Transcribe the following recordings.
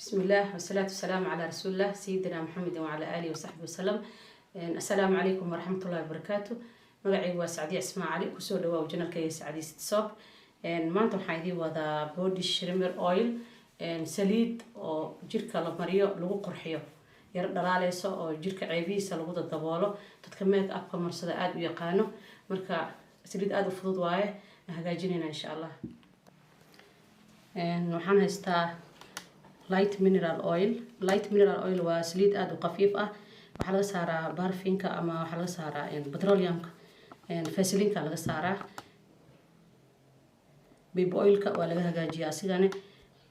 بسم الله والصلاة والسلام على رسول الله سيدنا محمد وعلى آله وصحبه وسلم. السلام عليكم ورحمة الله وبركاته. مقعي وسعدي اسماء علي كسور دواء وجنال كي سعدي ستسوب. ما أنتم حيدي وذا بودي شريمر أويل سليد أو جيرك لمريو لغو قرحيو يرد دلاليسو أو جيرك عيبيسا لغو الدبولو تتكميك أبقى مرصد آد ويقانو مركا سليد آد وفضود واي هجاجينينا إن شاء الله. نوحان هستا light mineral oil waa saliid aad u qafiif ah waxa laga saaraa barfinka ama waxa laga saaraa petroleumka faasilinka laga saaraa baby oilka waa laga hagaajiyaa sidane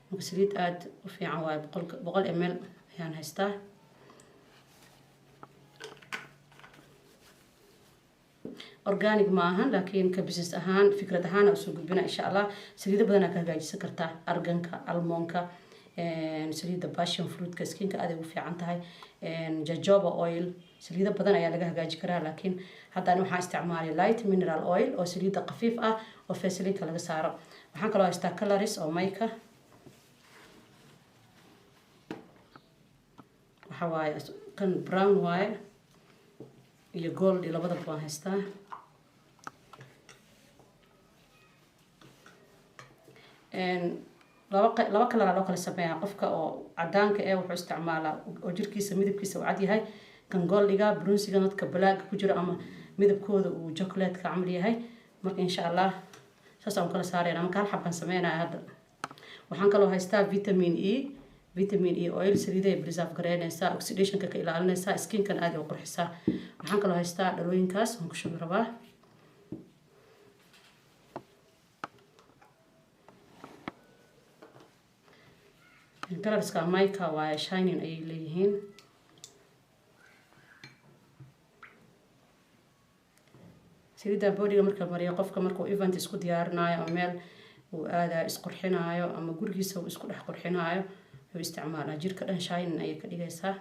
marka saliid aad u fiican waa 100 ml ayaan haystaa organic maahan laakiin ka business ahaan fikrad ahaan u soo gudbina insha Allah saliid badan ka hagaajisan kartaa arganka almonka saliida passion fruit ka skinka aad ugu fiican tahay jojoba oil saliida badan ayaa laga hagaaji karaa laakiin hadda waxaan isticmaalay light mineral oil oo saliida qafiif ah oo faasilinka laga saaro waxaan kaloo haystaa calories oo mayka waxa waaye kan brown waaye iyo gold labada baan haystaa laba kala loo kala sameeyaa qofka oo cadaanka ee wuxuu isticmaalaa oo jirkiisa midabkiisa uu cad yahay kan goldiga bronziga dadka black ku jira ama midabkooda uu chocolate ka camal yahay marka insha Allah saas aan kala saarayna marka hal xabban sameeynaa hadda waxaan kaloo haystaa vitamin E oil saliiday preserve gareynaysa oxidation ka ilaalinaysa skin kan aad u qurxisaa waxaan kaloo haystaa dhalooyinkaas aan ku shubi rabaa colorska mayka waa shining ay leeyihiin saliida boodiga marka mariyo qofka markuu event isku diyaarinayo ama meel uu aada isqurxinayo ama gurigiisa uu isku dhex qurxinayo wuxuu isticmaalaa jirka dhan shining ay ka dhigaysaa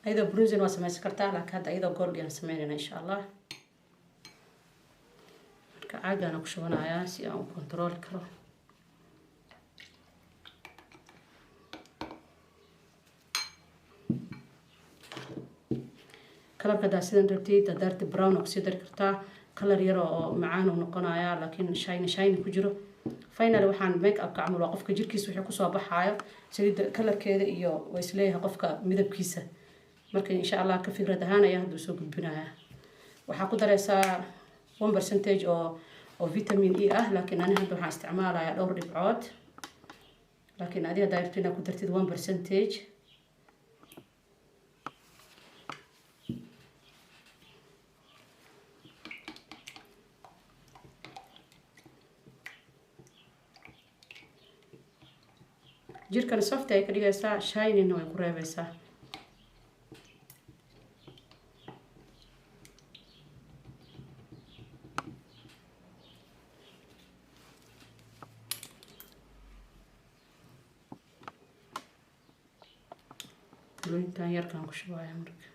ayda bronzing waa sameeysan kartaa laakiin hadda ayda gold aan sameeynaa insha Allah marka caagan ku shubanayaa si aan u control karo kalarka daasidan rabtid darti brown oo sidar kartaa color yar oo macaan oo noqonaya laakiin shine ku jiro finally waxaan make up ka camal qofka jirkiisa wixii ku soo baxayo saliid colorkeeda iyo way isleeyahay qofka midabkiisa marka insha Allah ka fikrad ahaan ayaa hadda soo gudbinaya waxa ku dareysaa 1% oo vitamin E ah laakiin aniga hadda waxaan isticmaalayaa dhowr dhibcood laakiin adiga daartina ku dartid 1% jirkan soft ay ka dhigaysaa shining way ku reebaysaa intaan yarkaan ku shubayaa marka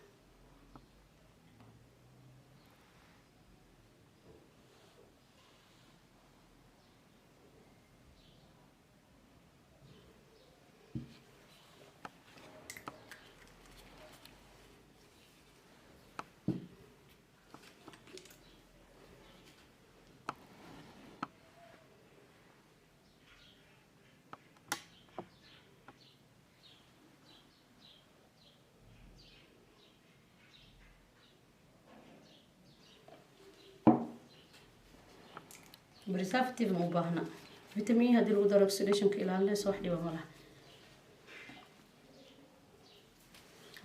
preservative ma baahna vitamin hadii lagu daro oxidation ka ilaalinaysa wax dhiba ma laha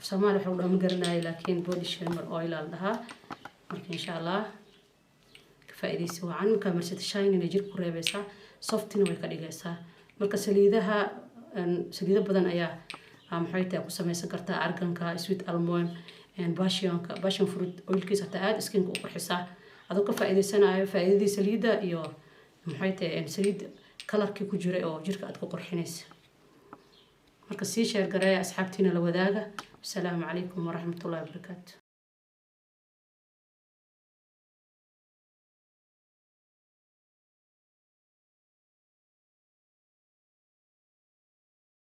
Soomaali waxa uu dhama garanay laakiin body shimmer oil la dhahaa marka insha Allah ka faa'iideysi wacan ka marsad shine jirka ku reebaysa softina way ka dhigaysaa marka saliida badan ayaa maxay tahay ku sameeysan kartaa arganka sweet almond passion fruit oilkiisa aad skin ku qurxisaa adoo ka faa'iideysanayo faa'iidada saliida iyo maxay tahay saliid kalarkii ku jiray oo jirka aad ku qurxinaysa marka sii sheer gareeya asxaabtiina la wadaaga. Assalaamu calaykum waraxmatullaahi wabarakaatu.